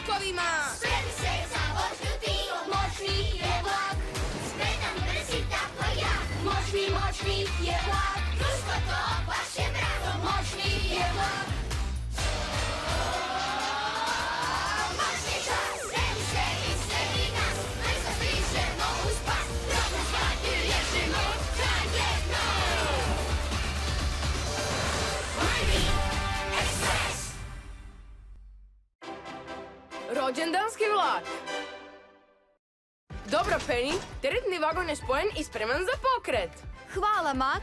vlakovima! Spremi se za vožnju ti, moćni je vlak. Spreman, brz i tako jak. Moćni je vlak. Društvo to baš je bravo. Moćni je vlak. Moćni čas, spremi se i sredi nas. Brzo stižemo uz pas. Dobro stvari riješimo zajedno. Mighty Express. Rođendanski vlak. Dobro, Penny. Teretni vagon je spojen i spreman za pokret. Hvala, Max.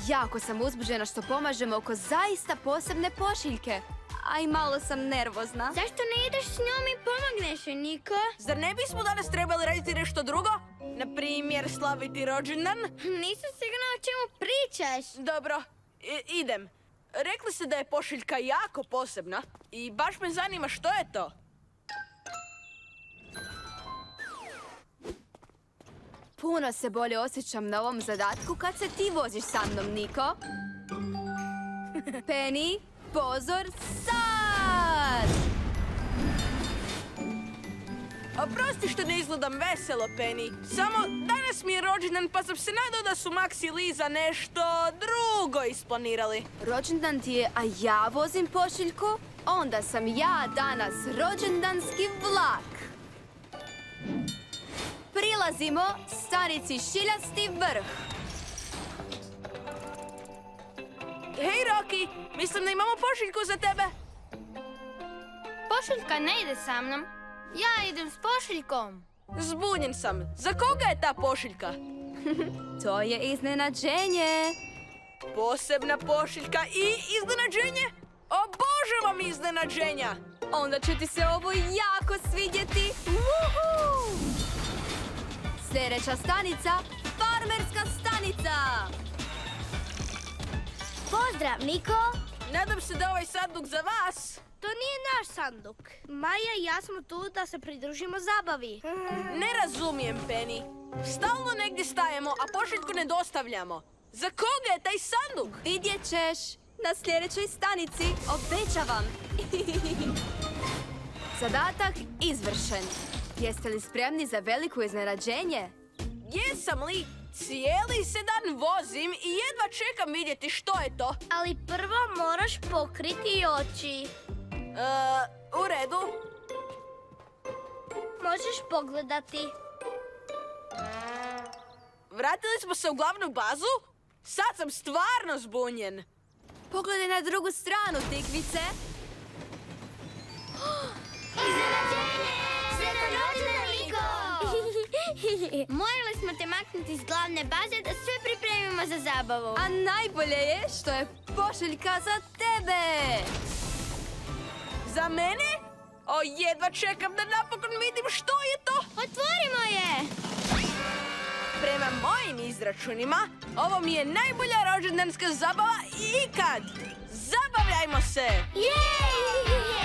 Jako sam uzbuđena što pomažemo oko zaista posebne pošiljke. A i malo sam nervozna. Zašto ne ideš s njom i pomogneš joj, Niko? Zar ne bismo danas trebali raditi nešto drugo? Na primjer, slaviti rođendan? Nisam sigurna o čemu pričaš. Dobro, idem. Rekli ste da je pošiljka jako posebna i baš me zanima što je to. Puno se bolje osjećam na ovom zadatku kad se ti voziš sa mnom, Niko. Penny, pozor, sad! Oprosti što ne izgledam veselo, Penny. Samo danas mi je rođendan pa sam se nadao da su Max i Liza nešto drugo isplanirali. Rođendan ti je, a ja vozim pošiljku? Onda sam ja danas rođendanski vlak. Prilazimo stanici Šiljasti vrh. Hej, Rocky, mislim da imamo pošiljku za tebe. Pošiljka ne ide sa mnom. Ja idem s pošiljkom. Zbunjen sam. Za koga je ta pošiljka? To je iznenađenje. Posebna pošiljka i iznenađenje? Obožavam iznenađenja! Onda će ti se ovo jako svidjeti. Uhu! Sljedeća stanica, farmerska stanica. Pozdrav, Niko. Nadam se da je ovaj sanduk za vas. To nije naš sanduk. Maja i ja smo tu da se pridružimo zabavi. Ne razumijem, Penny. Stalno negdje stajemo, a pošiljku ne dostavljamo. Za koga je taj sanduk? Vidjet ćeš na sljedećoj stanici, obećavam. Zadatak izvršen. Jeste li spremni za veliko iznenađenje? Jesam li? Cijeli se dan vozim i jedva čekam vidjeti što je to. Ali prvo moraš pokriti oči. U redu. Možeš pogledati. Vratili smo se u glavnu bazu? Sad sam stvarno zbunjen. Pogledaj na drugu stranu, tikvice. Iznenađenje! Sretan rođendan, Niko! Morali smo te maknuti iz glavne baze da sve pripremimo za zabavu. A najbolje je što je pošiljka za tebe. Za mene? O, jedva čekam da napokon vidim što je to. Otvorimo je! Prema mojim izračunima, ovo mi je najbolja rođendanska zabava ikad. Zabavljajmo se! Jej!